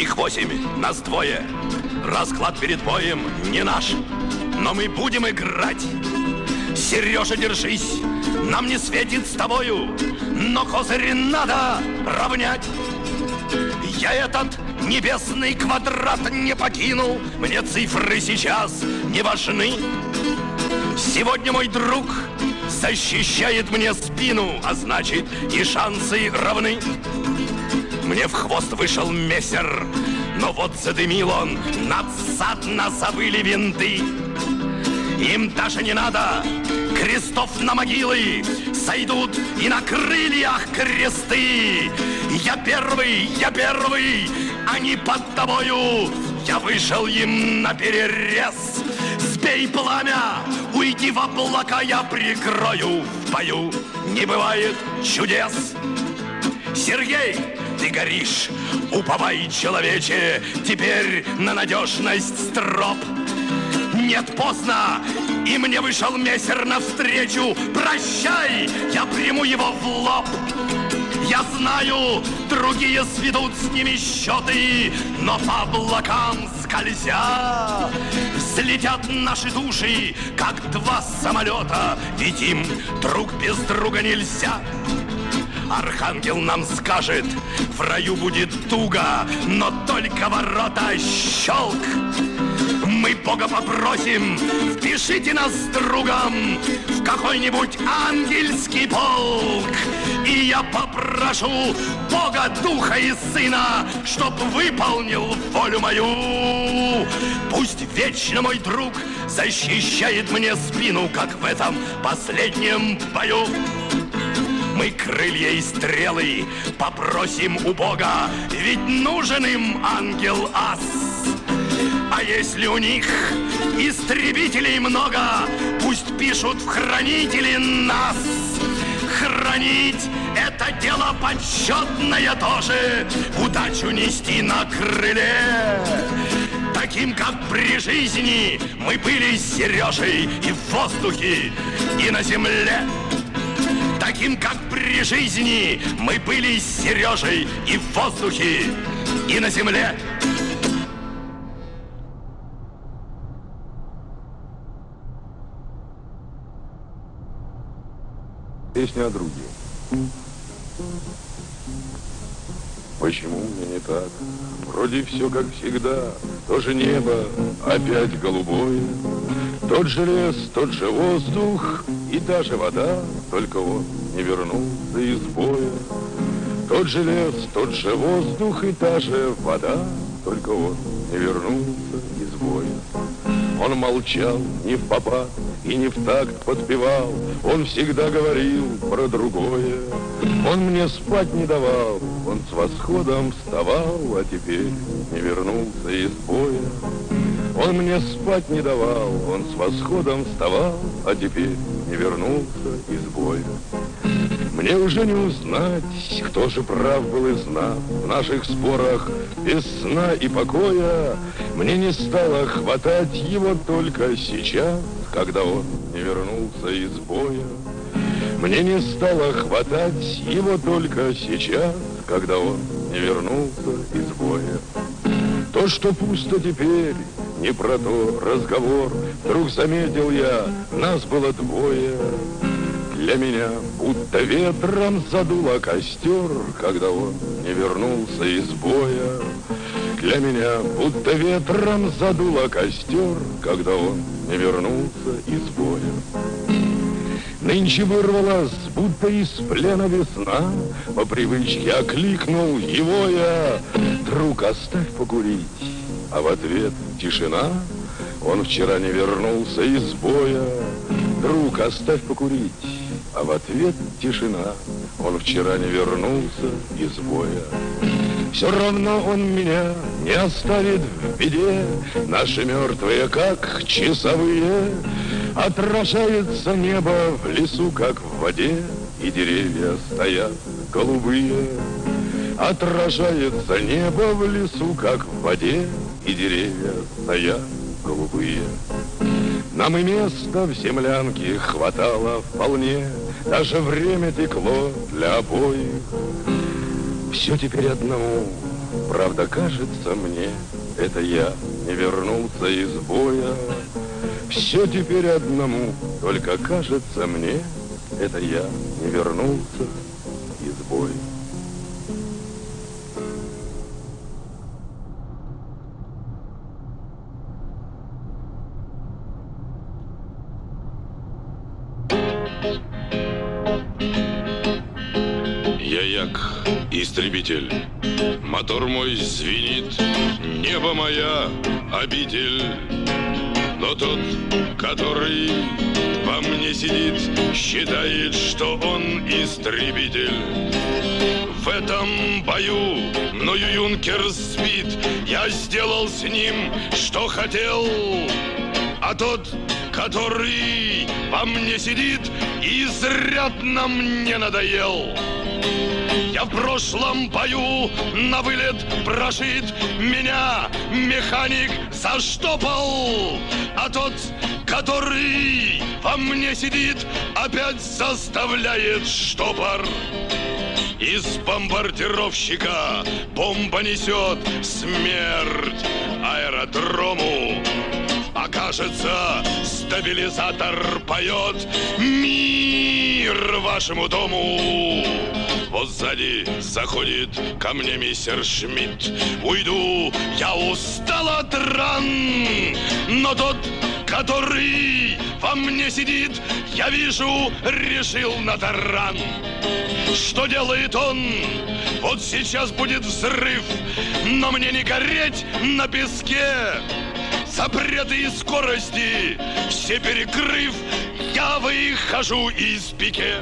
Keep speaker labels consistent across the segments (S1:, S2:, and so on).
S1: Их 8, нас 2. Расклад перед боем не наш, но мы будем играть. Сережа, держись, нам не светит с тобою, но козырь надо равнять. Я этот небесный квадрат не покину, мне цифры сейчас не важны. Сегодня мой друг защищает мне спину, а значит и шансы равны. Мне в хвост вышел мессер, но вот задымил он, надсадно забыли винты. Им даже не надо крестов на могилы, сойдут и на крыльях кресты. Я первый, они под тобою, я вышел им на перерез. Сбей пламя, уйди в облака, я прикрою. В бою не бывает чудес. Сергей, ты горишь, уповай, человече, теперь на надежность строп. Нет, поздно, и мне вышел мессер навстречу. Прощай, я приму его в лоб. Я знаю, другие сведут с ними счеты, но по облакам скользя взлетят наши души, как 2 самолета, ведь им друг без друга нельзя. Архангел нам скажет, в раю будет туго, но только ворота щелк. Мы Бога попросим, впишите нас с другом в какой-нибудь ангельский полк. И я попрошу Бога, Духа и Сына, чтоб выполнил волю мою. Пусть вечно мой друг защищает мне спину, как в этом последнем бою. Мы крылья и стрелы попросим у Бога, ведь нужен им ангел-ас. А если у них истребителей много, пусть пишут в хранители нас. Хранить — это дело почетное тоже, удачу нести на крыле. Таким, как при жизни, мы были с Сережей и в воздухе, и на земле. Таким, как при жизни, мы были с Сережей и в воздухе, и на земле.
S2: Песня о друге. Почему мне не так? Вроде все как всегда. То же небо, опять голубое. Тот же лес, тот же воздух и та же вода, только он не вернулся из боя. Тот же лес, тот же воздух и та же вода, только он не вернулся из боя. Он молчал не в попад и не в такт подпевал, он всегда говорил про другое. Он мне спать не давал, он с восходом вставал, а теперь не вернулся из боя. Он мне спать не давал, он с восходом вставал, а теперь не вернулся из боя. Мне уже не узнать, кто же прав был из нас в наших спорах без сна и покоя. Мне не стало хватать его только сейчас, когда он не вернулся из боя. Мне не стало хватать его только сейчас, когда он не вернулся из боя. То, что пусто теперь, не про то разговор. Вдруг заметил я, нас было 2. Для меня будто ветром задуло костер, когда он не вернулся из боя. Для меня будто ветром задуло костер, когда он не вернулся из боя. Нынче вырвалась, будто из плена весна, по привычке окликнул его я: друг, оставь покурить, а в ответ тишина. Он вчера не вернулся из боя. Друг, оставь покурить, а в ответ тишина. Он вчера не вернулся из боя. Все равно он меня не оставит в беде. Наши мертвые, как часовые, отражается небо в лесу, как в воде, и деревья стоят голубые. Отражается небо в лесу, как в воде, и деревья стоят голубые. Нам и места в землянке хватало вполне, даже время текло для обоих. Все теперь одному Правда, кажется мне, это я не вернулся из боя. Все теперь одному, только кажется мне, это я не вернулся из боя.
S1: Я як истребитель, мотор мой звенит, небо моя обитель. Но тот, который во мне сидит, считает, что он истребитель. В этом бою мною юнкер сбит, я сделал с ним, что хотел. А тот, который во мне сидит, изрядно мне надоел. Я в прошлом бою на вылет прошит, меня механик заштопал. А тот, который во мне сидит, опять заставляет штопор. Из бомбардировщика бомба несет смерть аэродрому. А кажется, стабилизатор поет мир вашему дому. Вот сзади заходит ко мне мистер Шмидт. Уйду, я устал от ран. Но тот, который во мне сидит, я вижу, решил на таран. Что делает он? Вот сейчас будет взрыв, но мне не гореть на песке. Запреты и скорости все перекрыв, я выхожу из пике.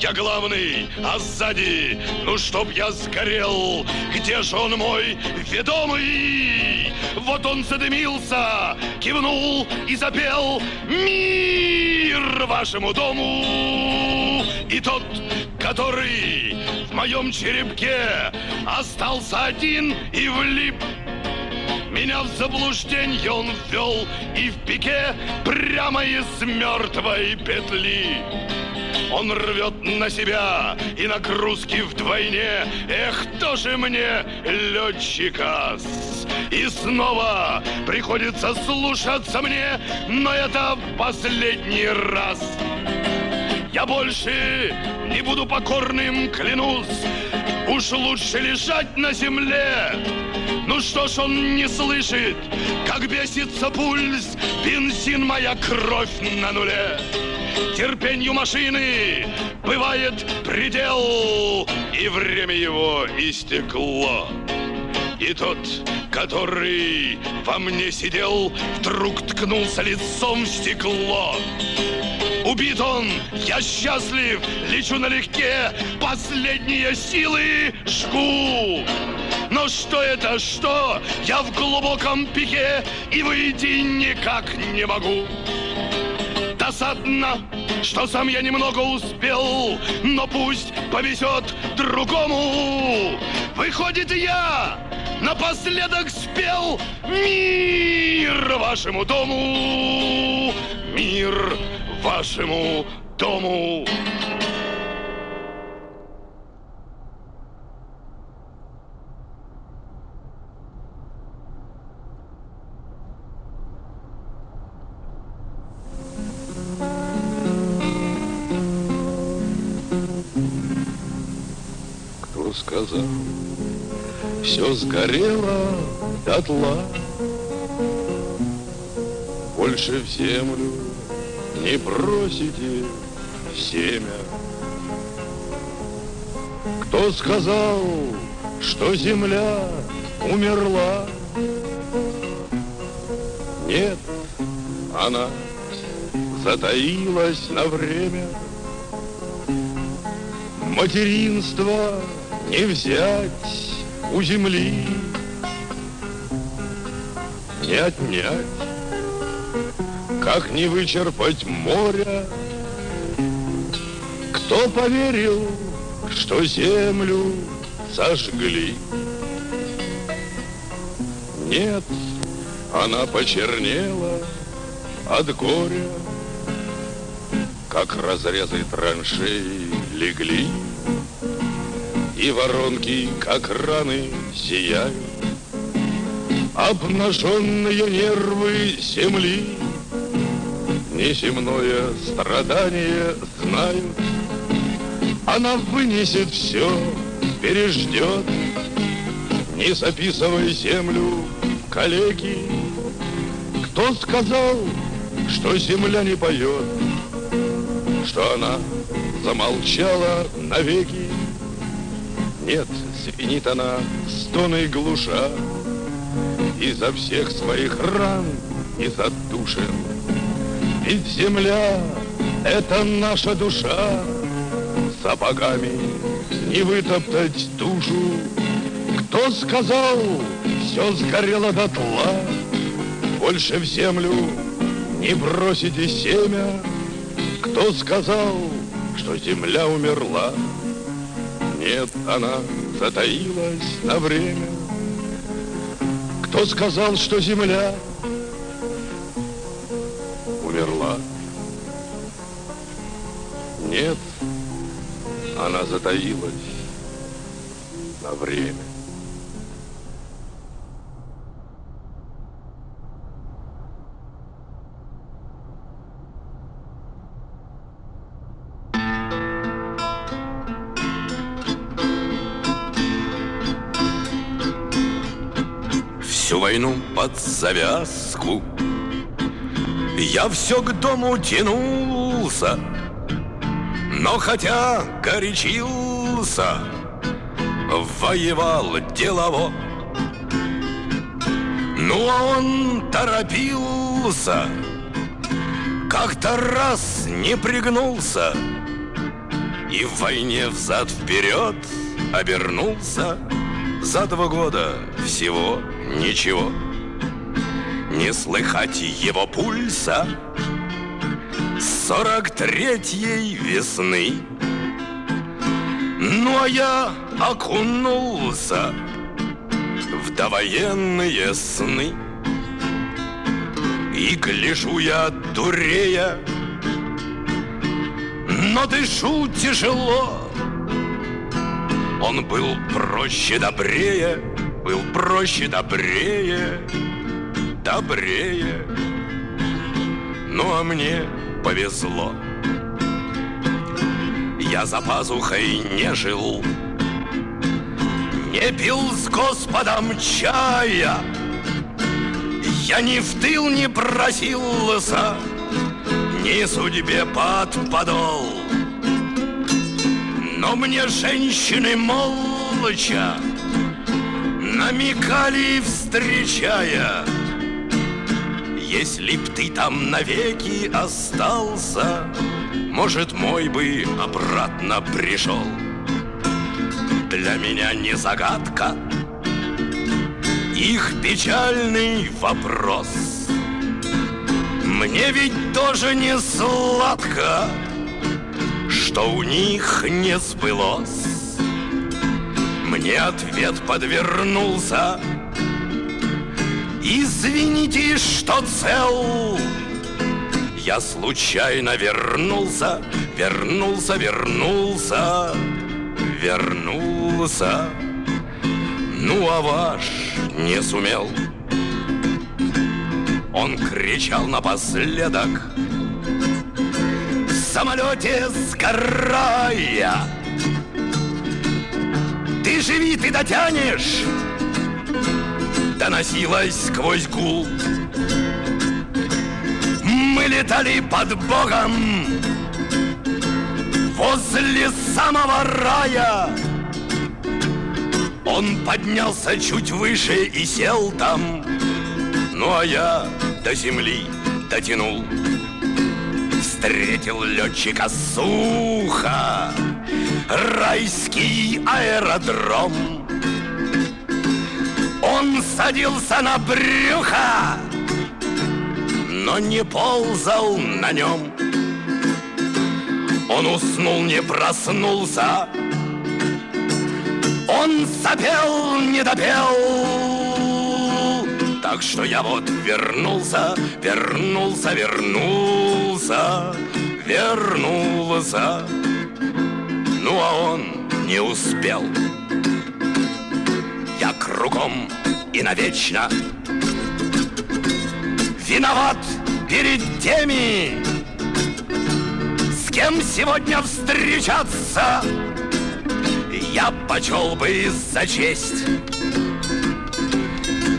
S1: Я главный, а сзади, ну чтоб я сгорел. Где же он мой ведомый? Вот он задымился, кивнул и запел мир вашему дому. И тот, который в моем черепке остался один и влип, меня в заблуждение он ввел и в пике прямо из мертвой петли. Он рвет на себя и нагрузки вдвойне. Эх, тоже мне летчика. И снова приходится слушаться мне, но это в последний раз. Я больше не буду покорным, клянусь. Уж лучше лежать на земле. Ну что ж он не слышит, как бесится пульс, бензин, моя кровь на нуле. Терпенью машины бывает предел, и время его истекло. И тот, который во мне сидел, вдруг ткнулся лицом в стекло. Убит он, я счастлив, лечу налегке, последние силы жгу. Но что это, что? Я в глубоком пике и выйти никак не могу. Досадно, что сам я немного успел, но пусть повезет другому. Выходит, я напоследок спел мир вашему дому, мир вашему дому.
S2: Кто сказал, все сгорело дотла, больше в землю не бросите семя? Кто сказал, что земля умерла? Нет, она затаилась на время. Материнство не взять у земли, не отнять, как не вычерпать моря. Кто поверил, что землю сожгли? Нет, она почернела от горя, как разрезы траншеи легли. и воронки, как раны, зияют. Обнаженные нервы земли неземное страдание знают. Она вынесет все, переждет. Не записывай землю, коллеги. Кто сказал, что земля не поет, что она замолчала навеки? Нет, звенит она стоной глуша изо всех своих ран, из отдушин. Ведь земля — это наша душа, сапогами не вытоптать душу. Кто сказал, все сгорело дотла? Больше в землю не бросите семя. Кто сказал, что земля умерла? Нет, она затаилась на время. Кто сказал, что земля умерла? Нет, она затаилась на время.
S1: Всю войну под завязку я все к дому тянулся, но хотя горячился, воевал делово. Ну а он торопился, как-то раз не пригнулся и в войне взад-вперед обернулся. За 2 года всего ничего, не слыхать его пульса 43-й весны. Ну а я окунулся в довоенные сны. И гляжу я дурея, но дышу тяжело. Он был проще, добрее, был проще, добрее, добрее. Ну а мне повезло. Я за пазухой не жил, не пил с Господом чая. Я ни в тыл не просился, ни судьбе под подол. Но мне женщины молча намекали, встречая: если б ты там навеки остался, может, мой бы обратно пришел. Для меня не загадка их печальный вопрос. Мне ведь тоже не сладко, что у них не сбылось. Мне ответ подвернулся: извините, что цел. Я случайно вернулся, вернулся, вернулся, вернулся. Ну а ваш не сумел. Он кричал напоследок, в самолете сгорая: ты живи, ты дотянешь. Доносилось сквозь гул. Мы летали под Богом возле самого рая. Он поднялся чуть выше и сел там. Ну а я до земли дотянул. Встретил летчика сухо, райский аэродром. Он садился на брюхо, но не ползал на нем. Он уснул, не проснулся. Он сопел, не допел. Так что я вот вернулся, вернулся, вернулся, вернулся. Ну а он не успел. Я кругом и навечно виноват перед теми, с кем сегодня встречаться я почел бы за честь.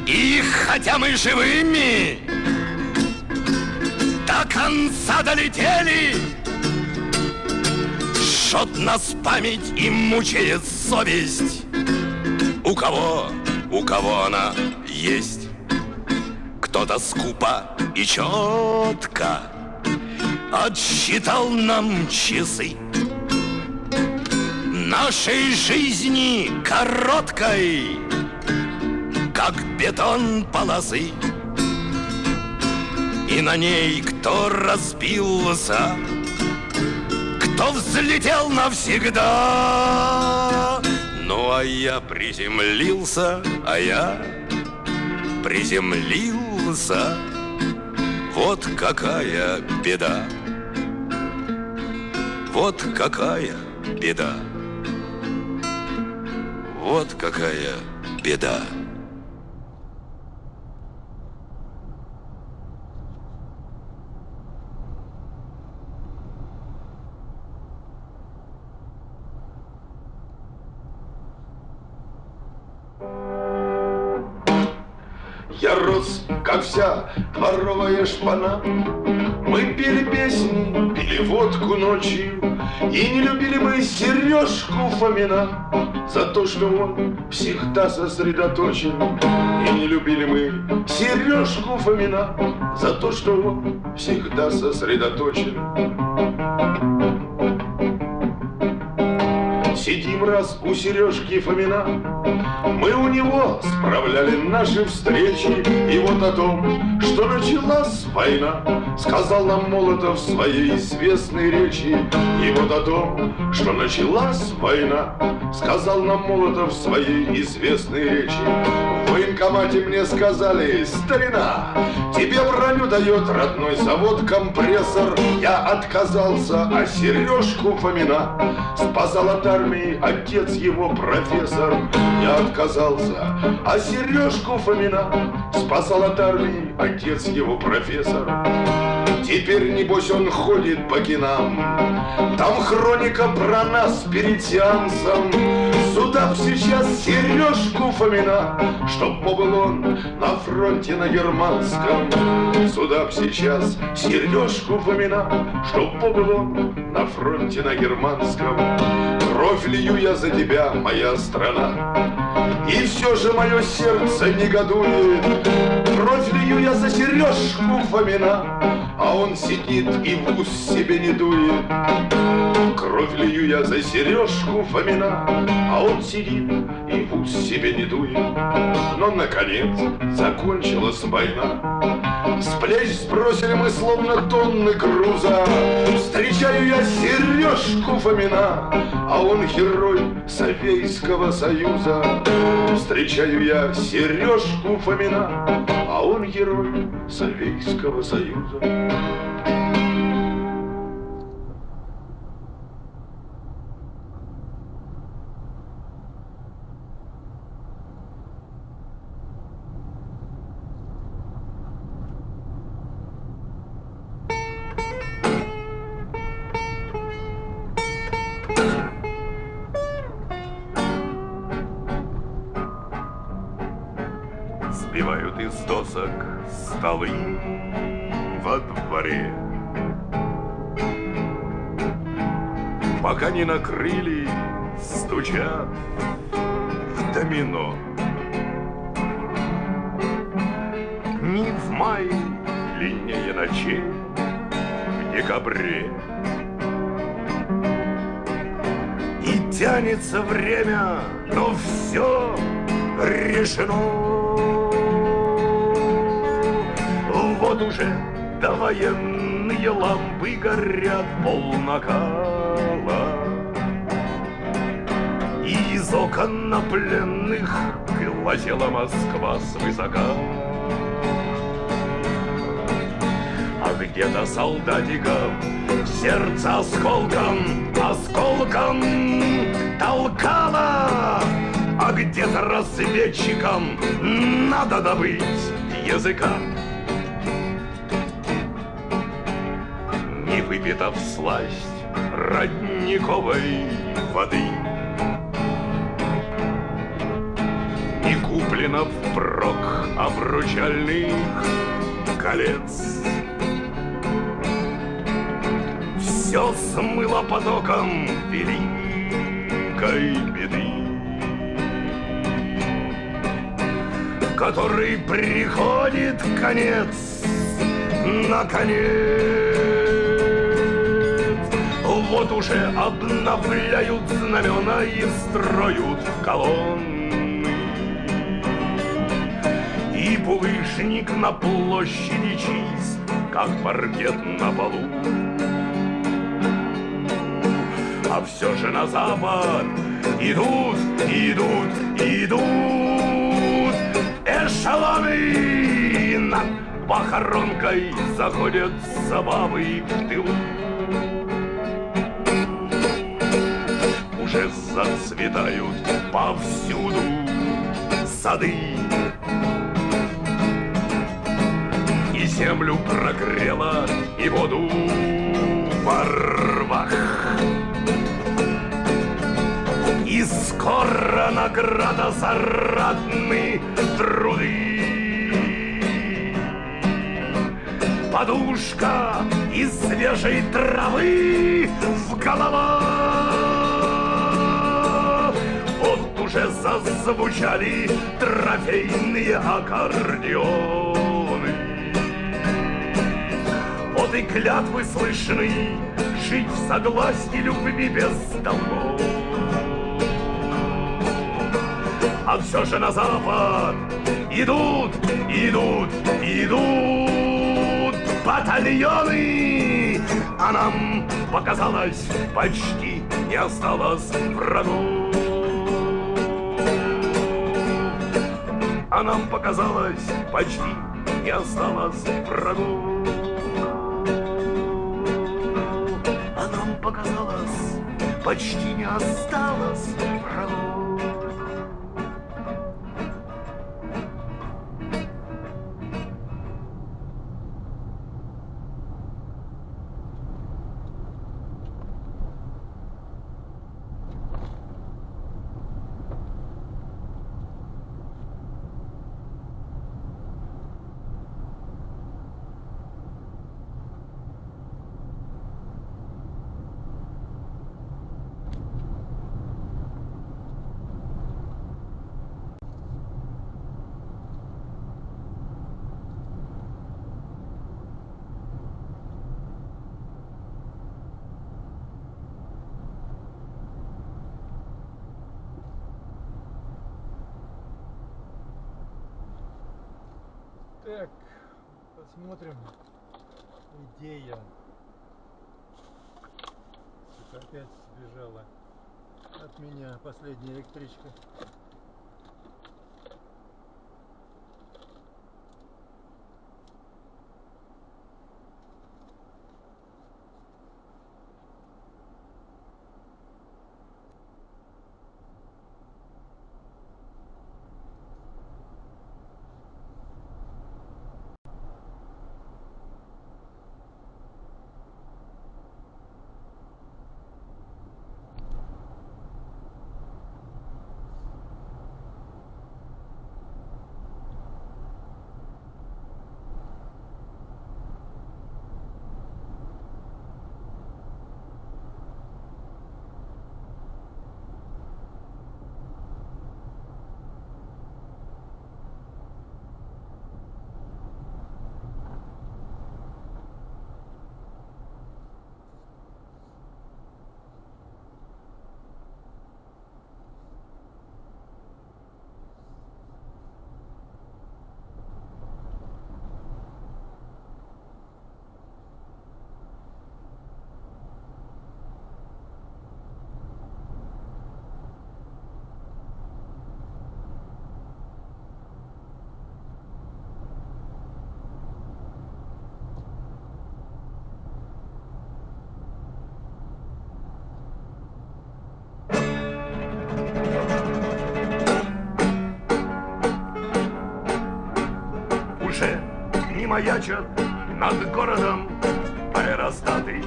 S1: И хотя мы живыми до конца долетели, жжет нас память и мучает совесть. У кого она есть. Кто-то скупо и четко отсчитал нам часы нашей жизни короткой, как бетон полосы. И на ней кто разбился, кто взлетел навсегда. Ну, а я приземлился, Вот какая беда, вот какая беда, вот какая беда.
S2: Я рос, как вся дворовая шпана. Мы пели песни, пили водку ночью, и не любили мы Сережку Фомина за то, что он всегда сосредоточен. И не любили мы Сережку Фомина за то, что он всегда сосредоточен. Сидим раз у Сережки Фомина, мы у него справляли наши встречи. И вот о том, что началась война, сказал нам Молотов в своей известной речи. И вот о том, что началась война, сказал нам Молотов в своей известной речи. В военкомате мне сказали: старина, тебе броню дает родной завод «Компрессор». Я отказался, а Сережку Фомина спасал от армии отец его профессор. Я отказался, а Сережку Фомина спасал от армии отец его профессор. Теперь, небось, он ходит по кинам, там хроника про нас перед сеансом. Сюда б сейчас Сережку Фомина, чтоб побыл он на фронте на германском. Сюда б сейчас Сережку Фомина, чтоб побыл он на фронте на германском. Кровь лью я за тебя, моя страна, и все же мое сердце негодует. Кровь лью я за Сережку Фомина, а он сидит и в ус себе не дует. Кровь лью я за Сережку Фомина, а он сидит и в ус себе не дует. Но, наконец, закончилась война. С плеч сбросили мы словно тонны груза. Встречаю я Сережку Фомина, а он герой Советского Союза. Встречаю я Сережку Фомина, а он герой Советского Союза.
S1: Сбивают из досок столы во дворе, пока не накрыли, стучат в домино. Ни в мае длиннее ночей в декабре, и тянется время, но все решено. Вот уже довоенные лампы горят полнакала, и из окон на пленных глазела Москва свысока. А где-то солдатиков сердце осколком, осколком толкало, а где-то разведчикам надо добыть языка. Не выпита всласть родниковой воды, не куплено впрок обручальных колец. Все смыло потоком великой беды, который приходит конец, наконец. Вот уже обновляют знамена и строят колонны, и булыжник на площади чист, как паркет на полу. А все же на запад идут, идут, идут эшелоны. Над похоронкой заходят забавы в тылу. Уже зацветают повсюду сады, и землю прогрела, и воду во рвах. И скоро награда за ратные труды. Подушка из свежей травы в головах. Вот уже зазвучали трофейные аккордеоны. Вот и клятвы слышны жить в согласии, любви без долгов. А все же на запад идут, идут, идут батальоны. А нам показалось, почти не осталось врагов. А нам показалось, почти не осталось врагов. А нам показалось, почти не осталось врагов.
S3: Так, посмотрим. Идея. Что-то опять сбежала от меня последняя электричка.
S1: не маячат над городом аэростаты.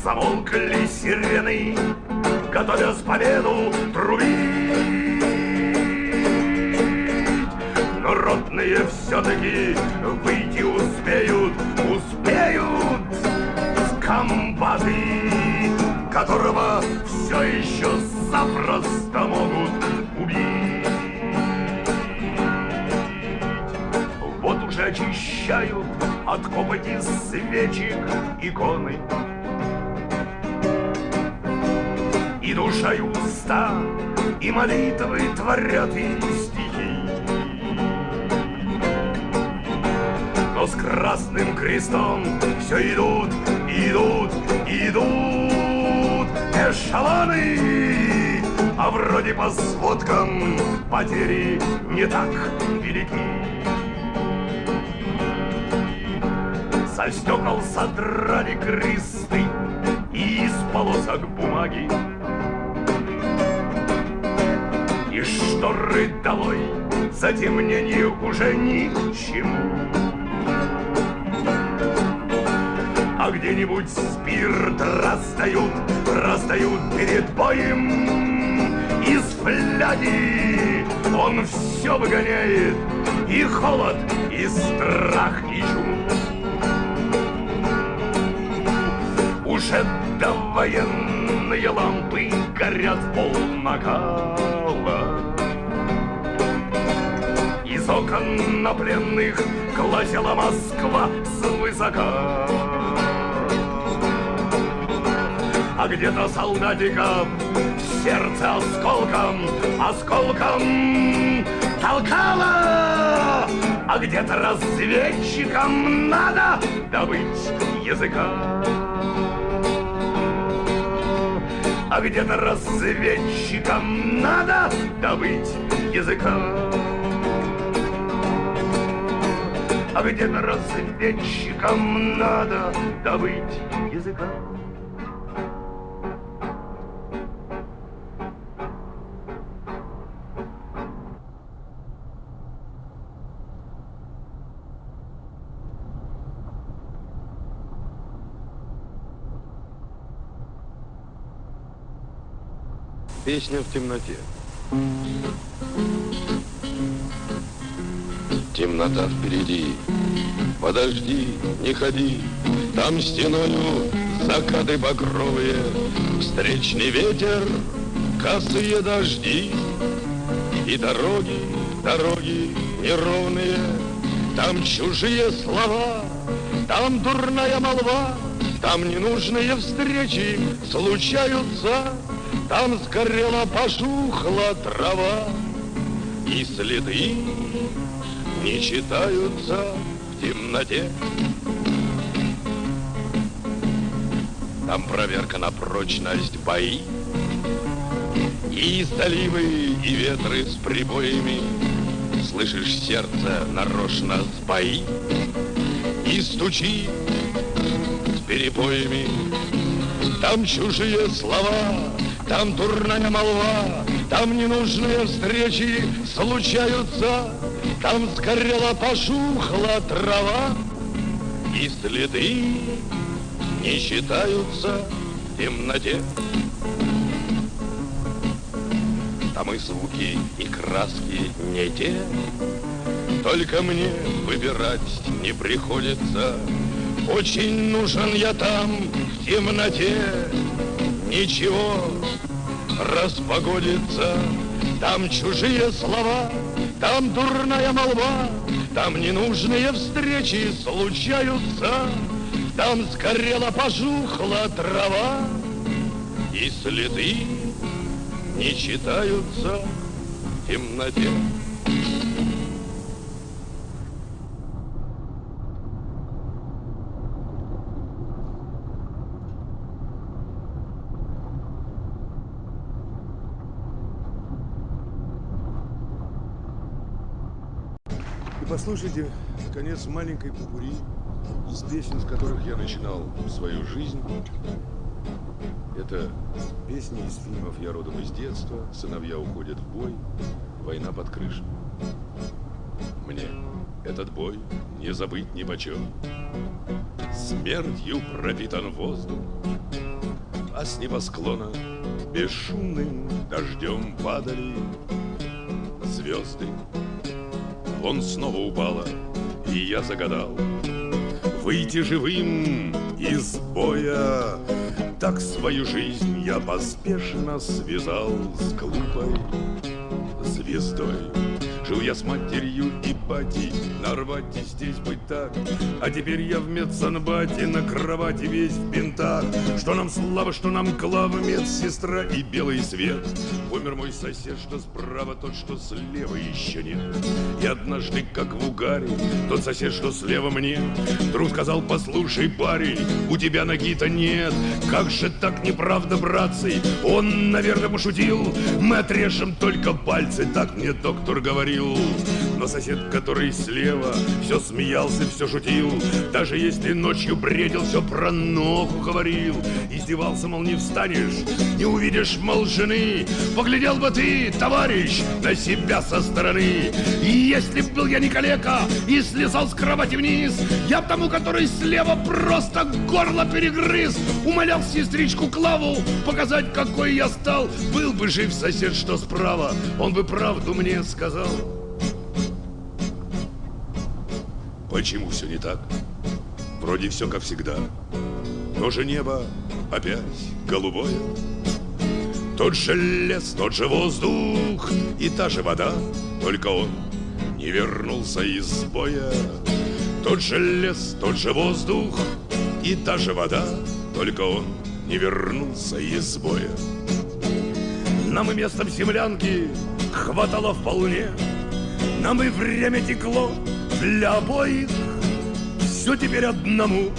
S1: Замолкли сирены, готовясь победу трубить. Но ротные все-таки выйти успеют с комбаты, которого все еще запросто могут убить. Вот уже очищают от копоти свечек иконы, и душа, и уста, и молитвы творят и стихи. Но с красным крестом все идут эшелоны, а вроде по сводкам потери не так велики. Со стекол содрали кресты и из полосок бумаги, и шторы долой, затемнение уже ни к чему. А где-нибудь спирт раздают перед боем из фляги. Он все выгоняет, и холод, и страх, и чуму. Уже довоенные лампы горят в полнакала. Из окон на пленных глазела Москва свысока. А где-то солдатиков в сердце осколком толкало. А где-то разведчикам надо добыть языка. А где-то разведчикам надо добыть языка. А где-то разведчикам надо добыть языка.
S2: Песня в темноте. Темнота впереди, подожди, не ходи, там стеною закаты багровые, встречный ветер, косые дожди, и дороги неровные, там чужие слова, там дурная молва, там ненужные встречи случаются. Там сгорела, пожухла трава, и следы не читаются в темноте. Там проверка на прочность бои, и заливы, и ветры с прибоями. Слышишь, сердце нарочно сбои и стучит с перебоями. Там чужие слова, там дурная молва, там ненужные встречи случаются, там сгорела, пожухла трава, и следы не считаются в темноте. Там и звуки, и краски не те, только мне выбирать не приходится. Очень нужен я там в темноте. Ничего, распогодится. Там чужие слова, там дурная молва, там ненужные встречи случаются. Там сгорела, пожухла трава, и следы не читаются в темноте.
S4: И послушайте, наконец, маленькой попури из песен, с которых я начинал свою жизнь. Это песни из фильмов «Я родом из детства», «Сыновья уходят в бой», «Война под крышей».
S2: этот бой не забыть нипочем. Смертью пропитан воздух, а с небосклона бесшумным дождем падали звезды. Вон снова упала, и я загадал выйти живым из боя. Так свою жизнь я поспешно связал с глупой звездой. Жил я с матерью и батей, на рвате здесь быть так. А теперь я в медсанбате, на кровати весь в бинтах. Что нам слава, что нам клава, медсестра и белый свет. Умер мой сосед, что справа, тот, что слева, еще нет. И однажды, как в угаре, тот сосед, что слева мне, вдруг сказал: послушай, парень, у тебя ноги-то нет. Как же так, неправда, братцы? Он, наверное, пошутил. Мы отрежем только пальцы, так мне доктор говорил. Но сосед, который слева, все смеялся, все шутил. Даже если ночью бредил, все про ногу говорил. Издевался, мол, не встанешь, не увидишь, мол, жены. Поглядел бы ты, товарищ, на себя со стороны. И если б был я не калека и слезал с кровати вниз, я б тому, который слева, просто горло перегрыз. Умолял сестричку Клаву показать, какой я стал. Был бы жив сосед, что справа, он бы правду мне сказал. Почему все не так? Вроде все как всегда, но же небо опять голубое. Тот же лес, тот же воздух и та же вода, только он не вернулся из боя. Тот же лес, тот же воздух и та же вода, только он не вернулся из боя. Нам и места в землянке хватало вполне, нам и время текло для обоих. Все теперь одному,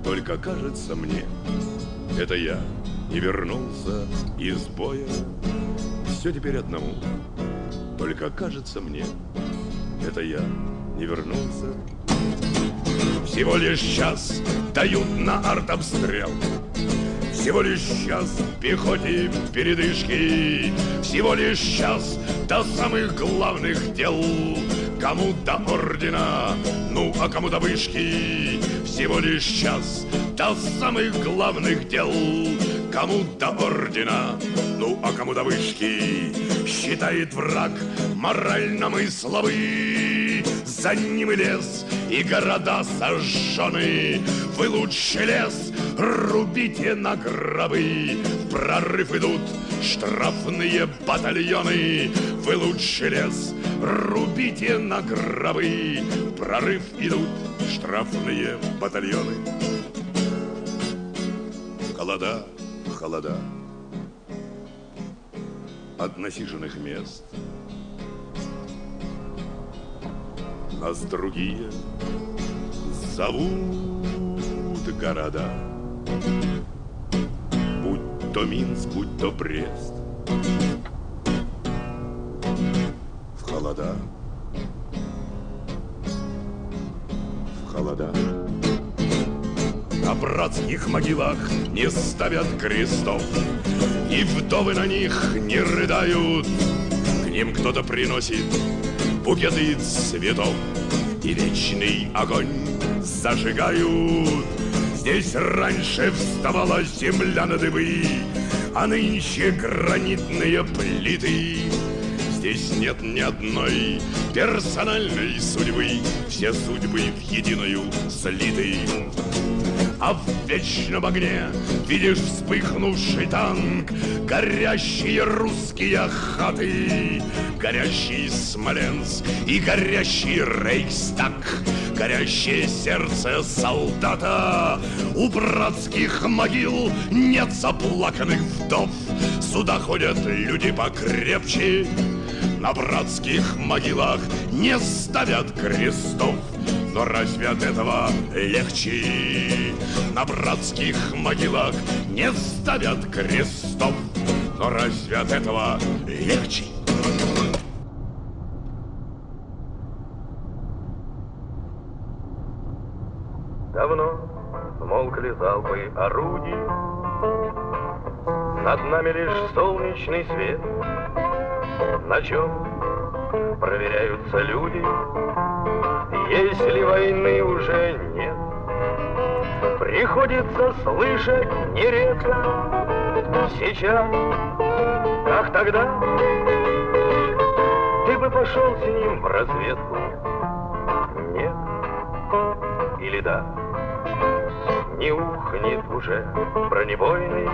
S2: только кажется мне, это я не вернулся из боя. Все теперь одному, только кажется мне, это я не вернулся. Всего лишь час дают на артобстрел, всего лишь час пехоте передышки, всего лишь час до самых главных дел. Кому-то ордена, ну а кому-то вышки. Всего лишь час до самых главных дел. Кому-то ордена, ну а кому-то вышки. Считает враг морально мы слабы. За ним и лес, и города сожжены. Вы лучше лес рубите на гробы. В прорыв идут штрафные батальоны. Вы лучше лес рубите на гробы. В прорыв идут штрафные батальоны. Холода, холода от насиженных мест. Нас другие зовут города. Будь то Минск, будь то Брест. В холода, в холода. На братских могилах не ставят крестов, и вдовы на них не рыдают. К ним кто-то приносит букеты цветов, и вечный огонь зажигают. Здесь раньше вставала земля на дыбы, а нынче гранитные плиты. Здесь нет ни одной персональной судьбы, все судьбы в единую слиты. А в вечном огне видишь вспыхнувший танк, горящие русские хаты, горящий Смоленск и горящий Рейхстаг, горящее сердце солдата. У братских могил нет заплаканных вдов, сюда ходят люди покрепче. На братских могилах не ставят крестов, но разве от этого легче? На братских могилах не ставят крестов, но разве от этого легче?
S5: Давно смолкли залпы орудий, над нами лишь солнечный свет. На чем проверяются люди, приходится слышать нередко. Сейчас, как тогда, ты бы пошел с ним в разведку. Нет или да? Не ухнет уже бронебойный,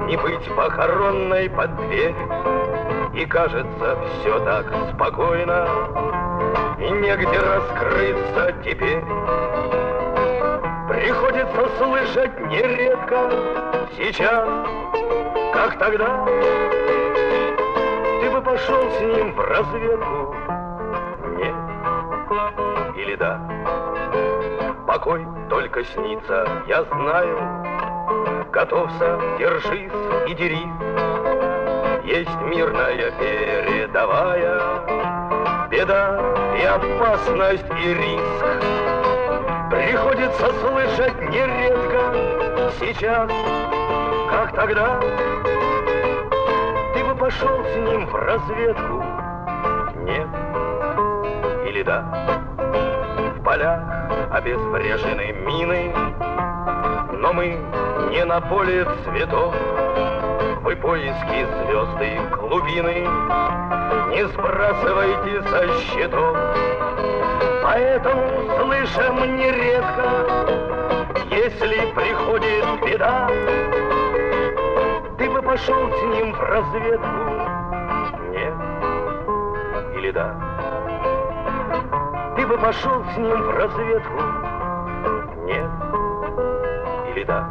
S5: не быть похоронной под дверь. И кажется, все так спокойно, и негде раскрыться теперь. Приходится слышать нередко. Сейчас, как тогда, ты бы пошел с ним в разведку. Нет или да? Покой только снится, я знаю. Готовься, держись и дерись. Есть мирная передовая, беда и опасность и риск. Приходится слышать нередко. Сейчас, как тогда, ты бы пошел с ним в разведку. Нет или да? В полях обезврежены мины, но мы не на поле цветов. Вы поиски звезды глубины не сбрасывайте со счетов. Поэтому слышим нередко, если приходит беда, ты бы пошел с ним в разведку. Нет или да? Ты бы пошел с ним в разведку. Нет или да?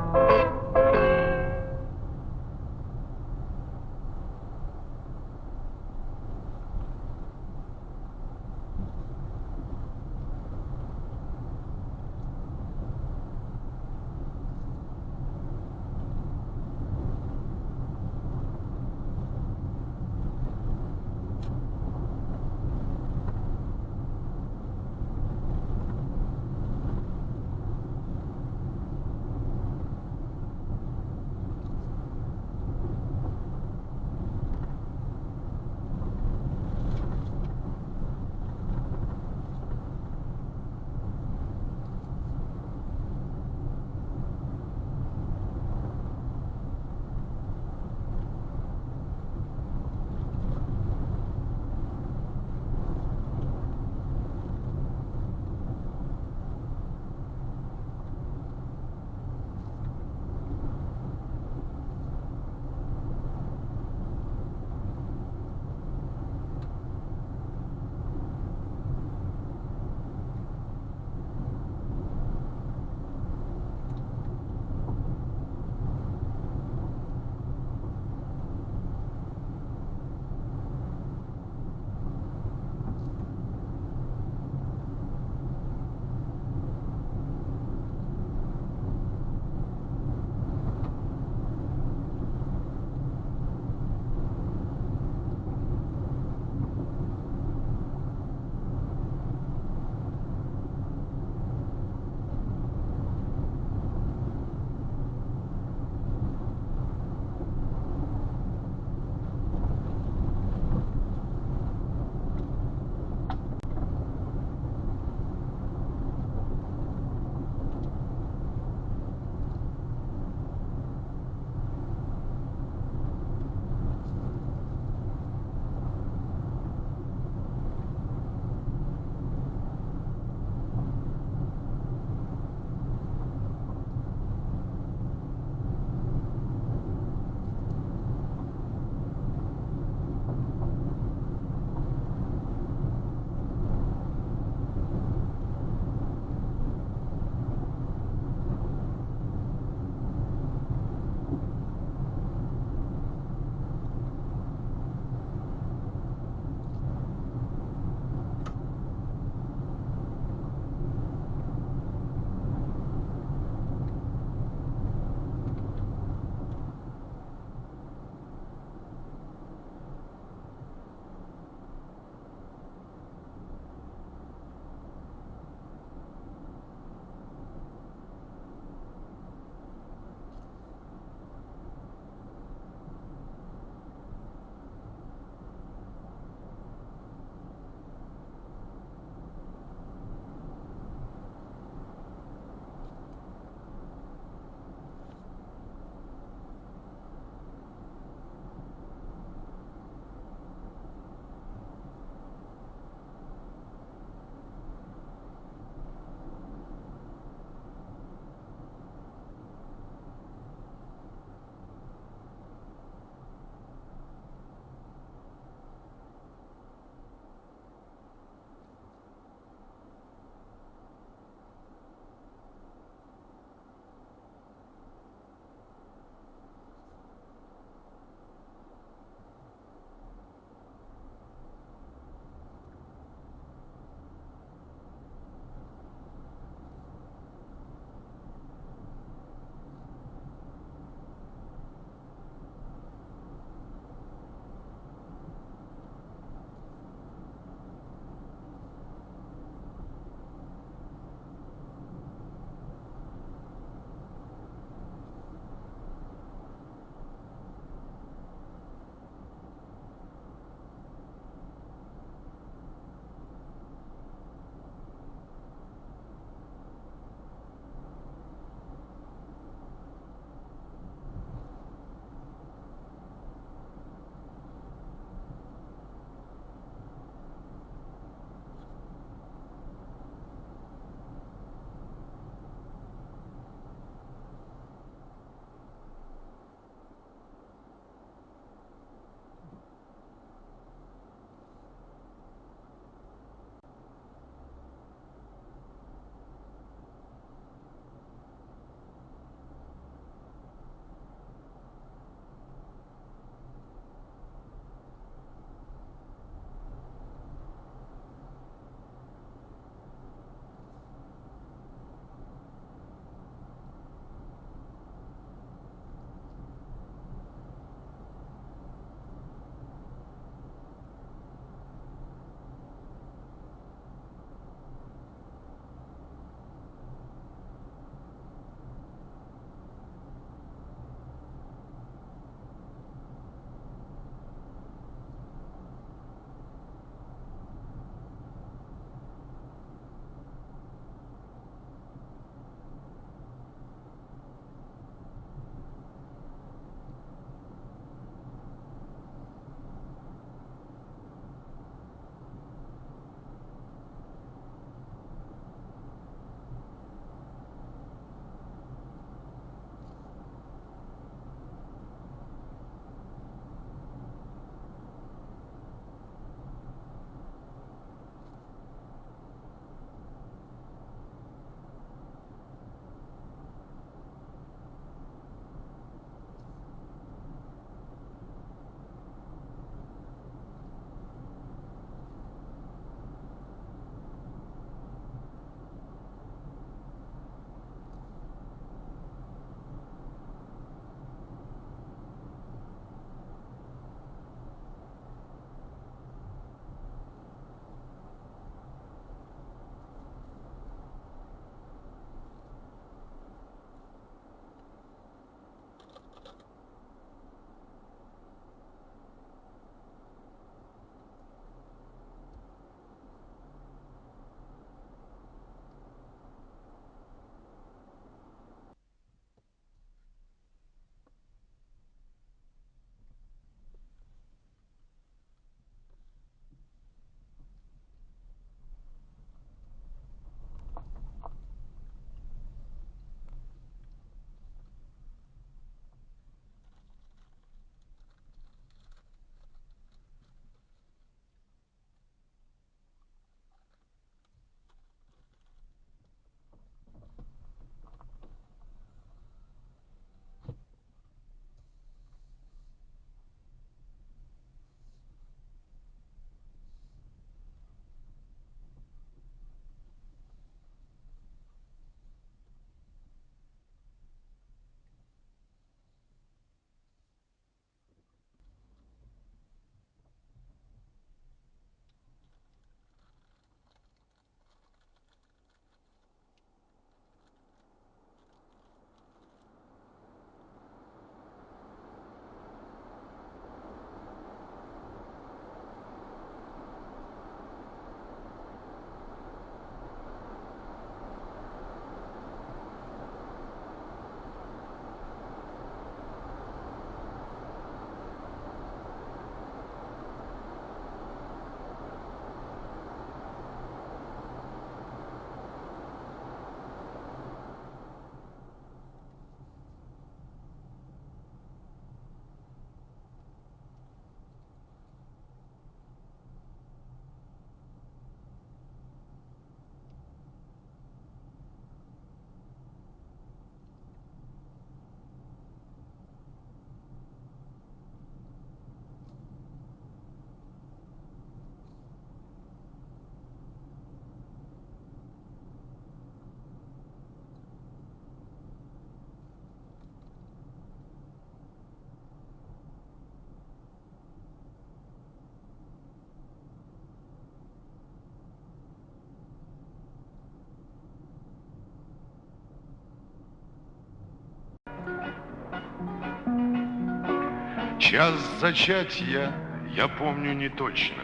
S2: Час зачатия я помню не точно.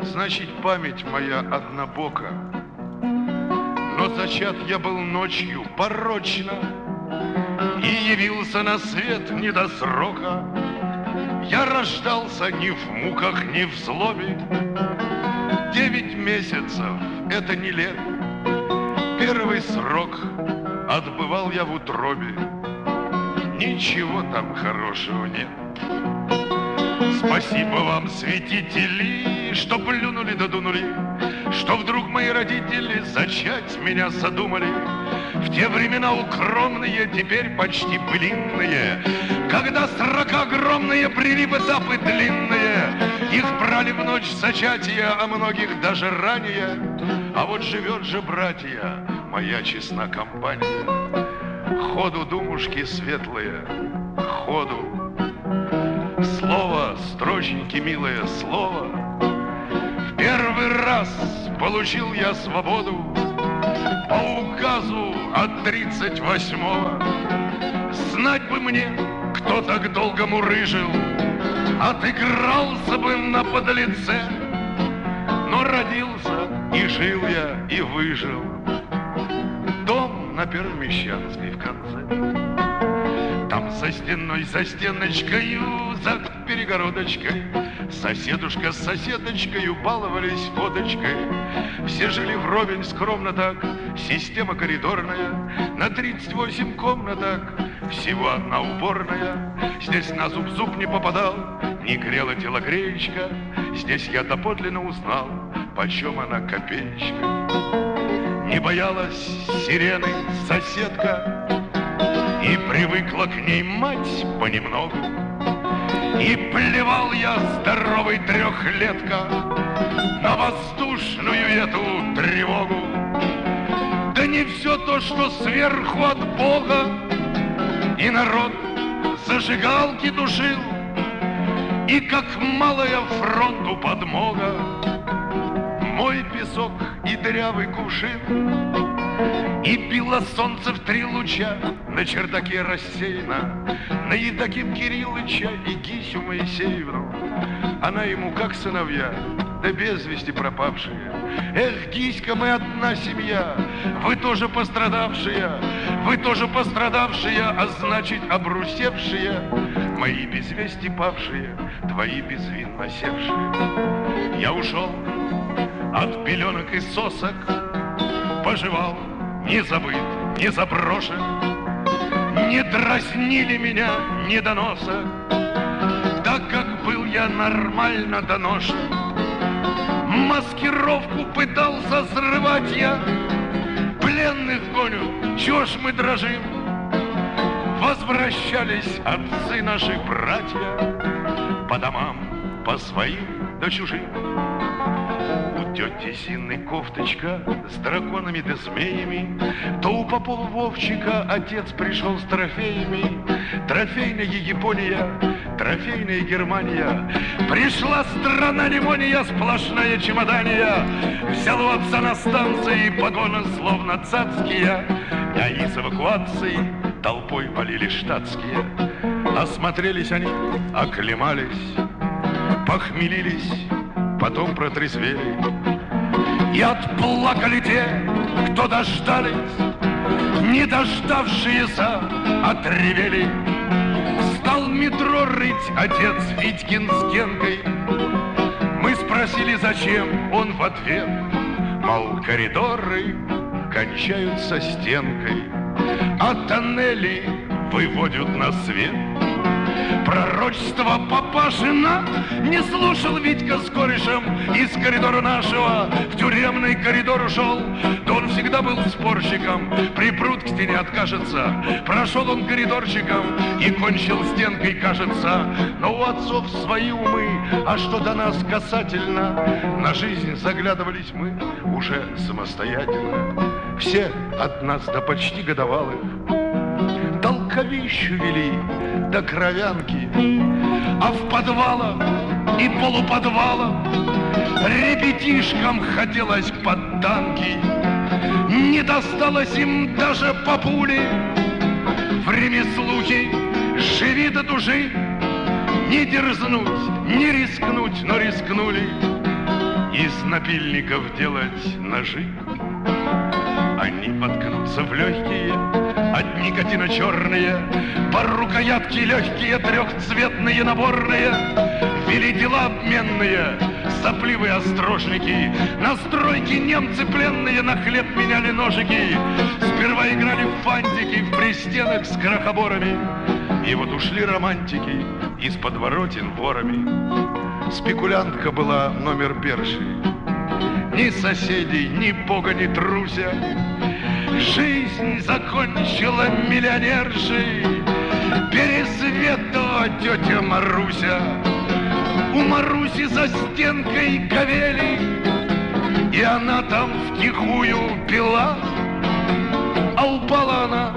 S2: Значит, память моя однобока. Но зачат я был ночью порочно и явился на свет не до срока. Я рождался ни в муках, ни в злобе. 9 месяцев — это не лет. Первый срок отбывал я в утробе. Ничего там хорошего нет. Спасибо вам, святители, что плюнули да дунули, что вдруг мои родители зачать меня задумали. В те времена укромные, теперь почти блинные, когда строка огромные, прилив этапы длинные. Их брали в ночь зачатия, а многих даже ранее. А вот живет же, братья, моя честна компания. Ходу, думушки светлые, ходу. Слово, строченьки, милое слово. В первый раз получил я свободу по указу от 38-го. Знать бы мне, кто так долго мурыжил, отыгрался бы на подлеце. Но родился, и жил я, и выжил. Дом на Первомещанской в конце. Там за стеной, за стеночкою, за перегородочкой соседушка с соседочкою баловались водочкой. Все жили вровень, скромно так, система коридорная. На 38 комнатах всего одна уборная. Здесь на зуб не попадал, не грела телогреечка. Здесь я доподлинно узнал, почем она копеечка. Не боялась сирены соседка, и привыкла к ней мать понемногу. И плевал я, здоровый трехлетка, на воздушную эту тревогу. Да не все то, что сверху от Бога, и народ зажигалки душил, и как малая фронту подмога. Мой песок и дырявый кувшин, и било солнце в 3 луча на чердаке рассеяно, на Евдоким Кириллыча и Гисю Моисеевну. Она ему как сыновья, да без вести пропавшие. Эх, Гиська, мы одна семья, вы тоже пострадавшие, вы тоже пострадавшие, а значит обрусевшие. Мои без вести павшие, твои безвинно севшие. Я ушел от пеленок и сосок, поживал, не забыт, не заброшен. Не дразнили меня недоносок, так как был я нормально доношен. Маскировку пытался срывать я, пленных гоню, чё ж мы дрожим? Возвращались отцы наши, братья, по домам, по своим да чужим. У тети Зины кофточка с драконами да змеями, то у Попова Вовчика отец пришел с трофеями. Трофейная Япония, трофейная Германия, пришла страна Лимония, сплошная чемодания. Взял у отца на станции погоны словно цацкие, а из эвакуации толпой полили штатские. Осмотрелись они, оклемались, похмелились, потом протрезвели. И отплакали те, кто дождались, не дождавшиеся отревели. Стал метро рыть отец Витькин с Генкой. Мы спросили, зачем, он в ответ, мол, коридоры кончаются стенкой, а тоннели выводят на свет. Пророчество папашина не слушал Витька с корешем. Из коридора нашего в тюремный коридор ушел. Да он всегда был спорщиком, припрут к стене откажется. Прошел он коридорчиком и кончил стенкой, кажется. Но у отцов свои умы, а что до нас касательно, на жизнь заглядывались мы уже самостоятельно. Все от нас до почти годовалых толковищу вели до кровянки, а в подвалах и полуподвалах ребятишкам хотелось под танки. Не досталось им даже по пуле. В ремеслухе Живи до души, не дерзнуть, не рискнуть, но рискнули из напильников делать ножи. Они воткнутся в легкие, от никотина черные, по рукоятке легкие, трехцветные наборные. Вели дела обменные, сопливые острожники. На стройке немцы пленные на хлеб меняли ножики. Сперва играли в фантики в пристенок с крохоборами. И вот ушли романтики из подворотен ворами. Спекулянтка была номер перший. Ни соседей, ни бога, ни труся. Жизнь закончила миллионершей. Пересвета тетя Маруся. У Маруси за стенкой ковели, и она там втихую пила. А упала она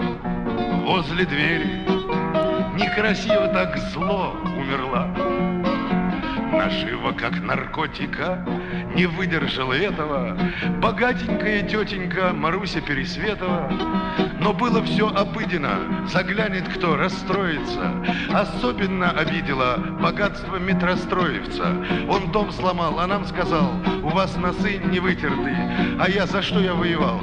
S2: возле двери. Некрасиво так зло умерла. Нажива, как наркотика, не выдержала этого богатенькая тетенька Маруся Пересветова. Но было все обыденно, заглянет кто, расстроится. Особенно обидела богатство метростроевца. Он дом сломал, а нам сказал: у вас носы не вытерты. А я за что я воевал?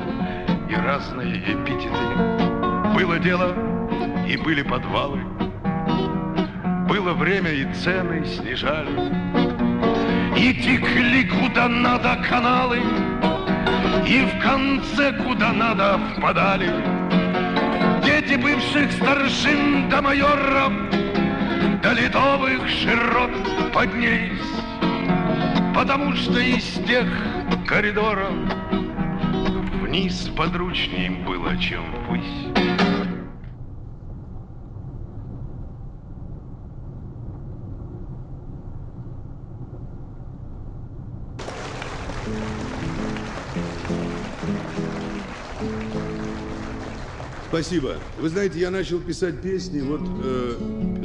S2: И разные эпитеты. Было дело, и были подвалы. Было время, и цены снижали. И текли куда надо каналы, и в конце куда надо впадали. Дети бывших старшин до майоров, до ледовых широт поднялись, потому что из тех коридоров вниз подручнее им было, чем ввысь.
S4: Спасибо. Вы знаете, я начал писать песни. Вот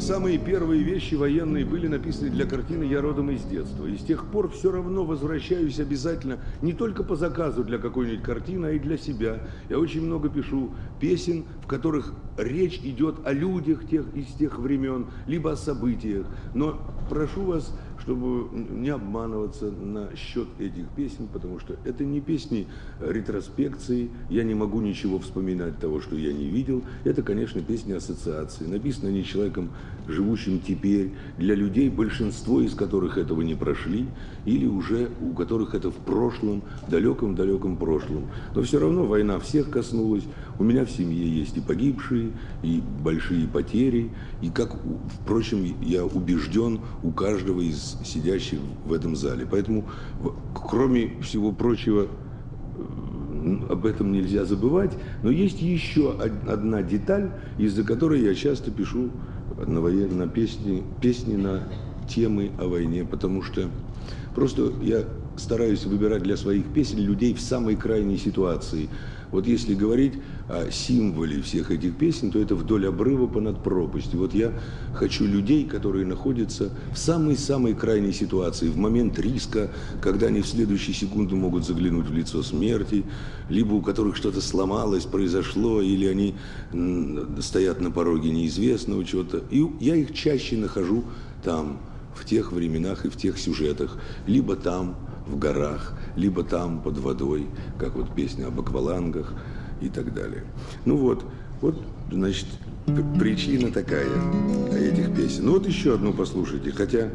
S4: самые первые вещи военные были написаны для картины «Я родом из детства». И с тех пор все равно возвращаюсь обязательно не только по заказу для какой-нибудь картины, а и для себя. Я очень много пишу песен, в которых речь идет о людях из тех времен, либо о событиях. Но прошу вас, чтобы не обманываться насчет этих песен, потому что это не песни ретроспекции, я не могу ничего вспоминать того, что я не видел. Это, конечно, песни ассоциации. Написаны они человеком, живущим теперь, для людей, большинство из которых этого не прошли, или уже у которых это в прошлом, далеком-далеком прошлом. Но все равно война всех коснулась. У меня в семье есть и погибшие, и большие потери, и, как, впрочем, я убежден, у каждого из сидящих в этом зале. Поэтому, кроме всего прочего, об этом нельзя забывать. Но есть еще одна деталь, из-за которой я часто пишу на песни на темы о войне, потому что просто я стараюсь выбирать для своих песен людей в самой крайней ситуации. Вот если говорить о символе всех этих песен, то это «Вдоль обрыва понад пропастью». Вот я хочу людей, которые находятся в самой-самой крайней ситуации, в момент риска, когда они в следующую секунду могут заглянуть в лицо смерти, либо у которых что-то сломалось, произошло, или они стоят на пороге неизвестного чего-то. И я их чаще нахожу там, в тех временах и в тех сюжетах, либо там, в горах, либо там, под водой, как вот песня об аквалангах и так далее. Ну вот, значит, причина такая этих песен. Ну вот еще одну послушайте, хотя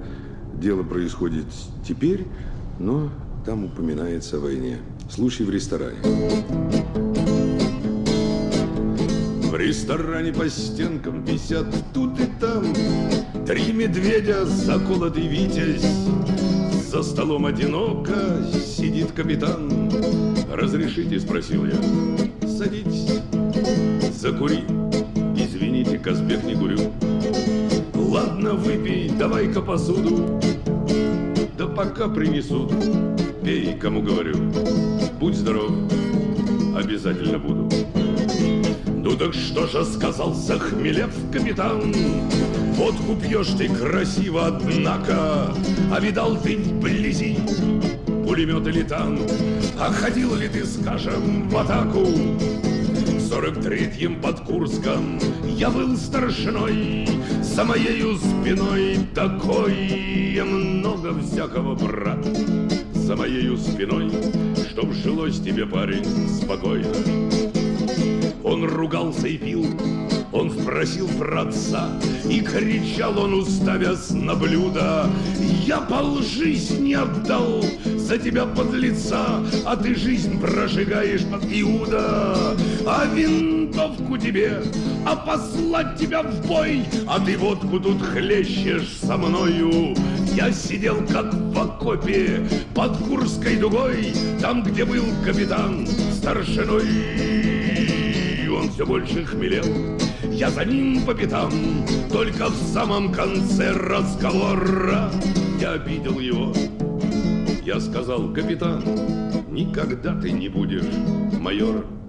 S4: дело происходит теперь, но там упоминается о войне. Случай в ресторане. В ресторане по стенкам висят тут и там 3 медведя, заколотый витязь. За столом одиноко сидит капитан. «Разрешите?» — спросил я. «Садитесь, закури». «Извините, Казбек, не курю». «Ладно, выпей, давай-ка посуду». «Да пока принесут». «Пей, кому говорю». «Будь здоров, обязательно буду». «Ну так что же сказал, захмелев капитан? Водку пьешь ты красиво, однако, а видал ты вблизи пулемет или танк? А ходил ли ты, скажем, в атаку В 43-м под Курском я был старшиной, за моею спиной такое много всякого, брат. За моею спиной, чтоб жилось тебе, парень, спокойно. Он ругался и пил, он спросил про отца, и кричал он, уставясь на блюдо: я полжизни отдал за тебя, подлеца, а ты жизнь прожигаешь под Иуда. А винтовку тебе, а послать тебя в бой, а ты водку тут хлещешь со мною. Я сидел как в окопе под Курской дугой, там, где был капитан старшиной. Он все больше хмелел, я за ним по пятам. Только в самом конце разговора я обидел его. Я сказал: капитан, никогда ты не будешь майором.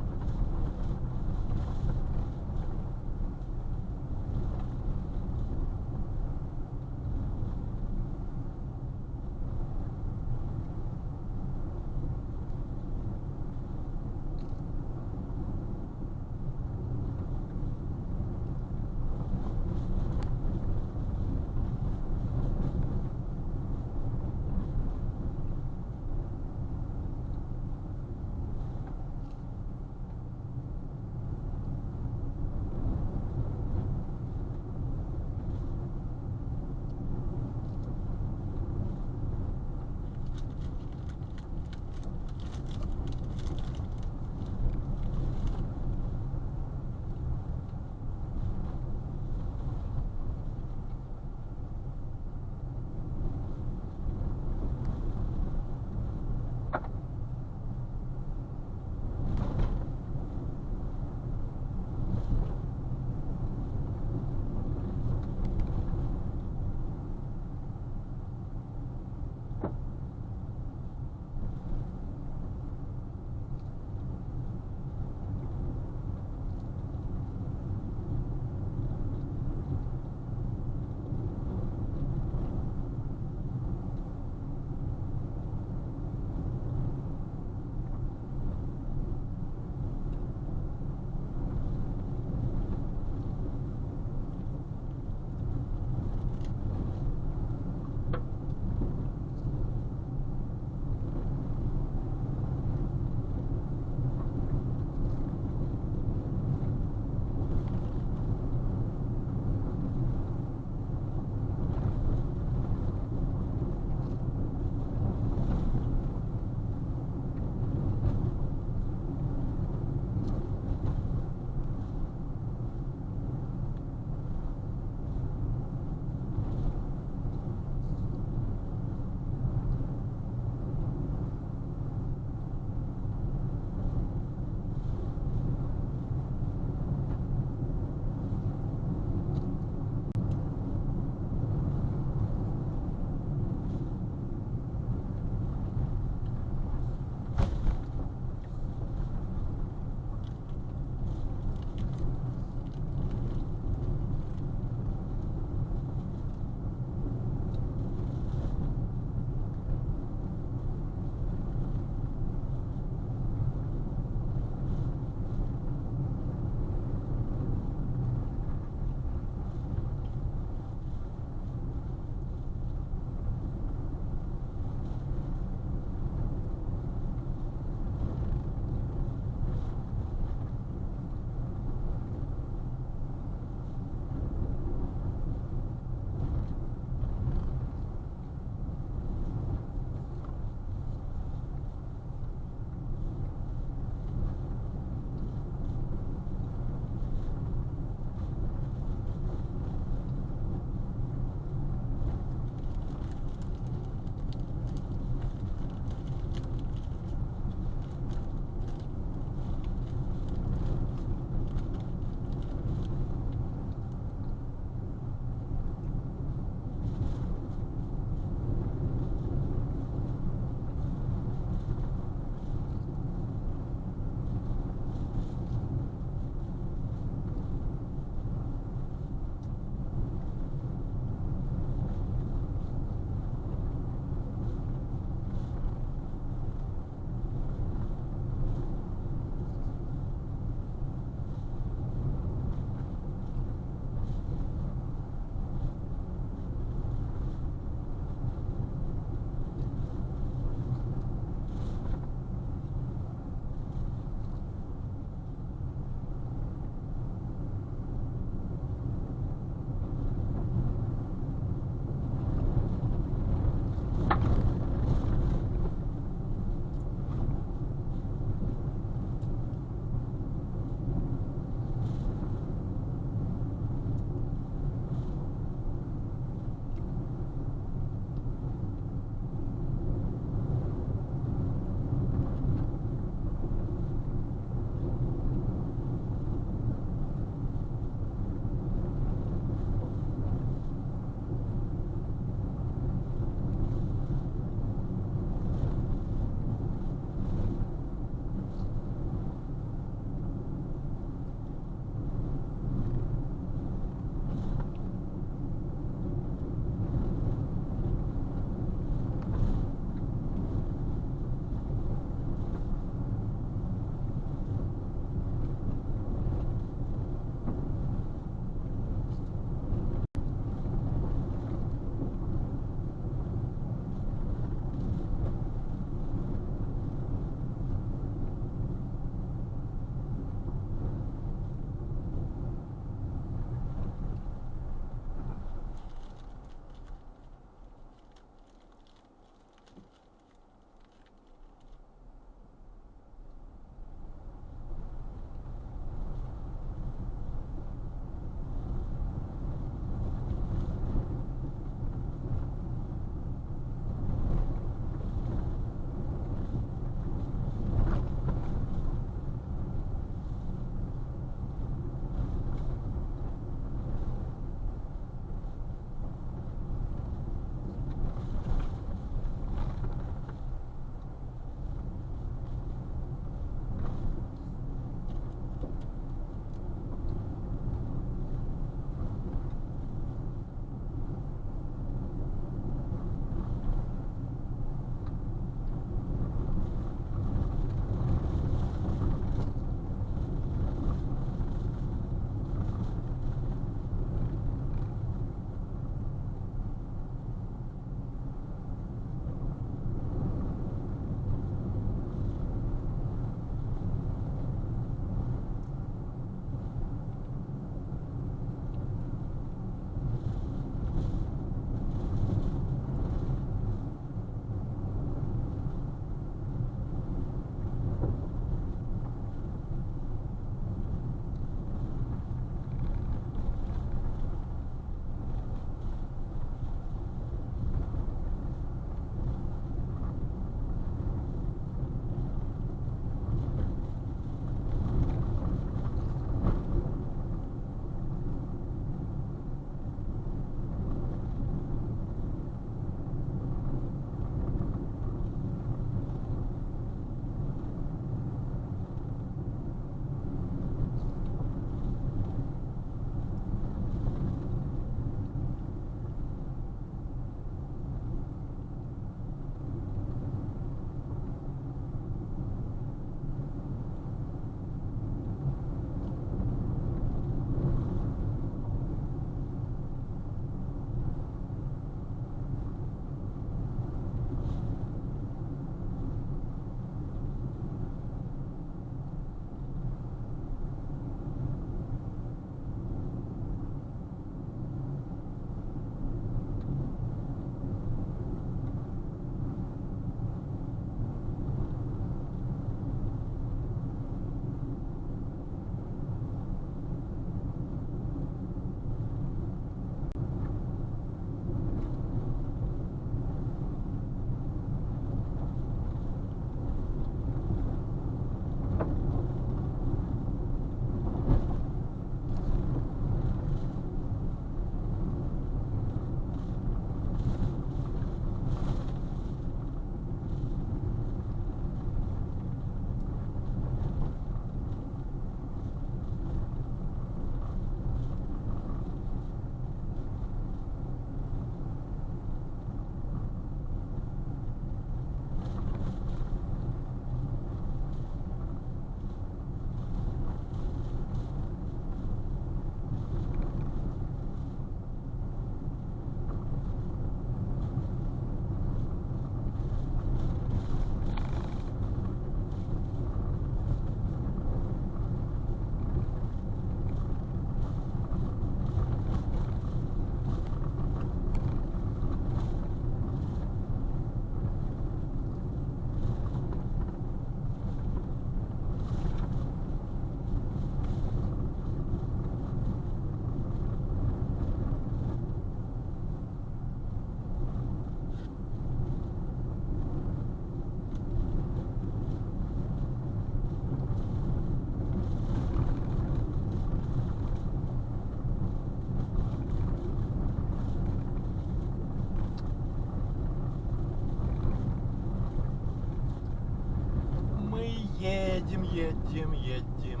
S3: Едем, едем, едем.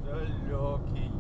S3: Далекий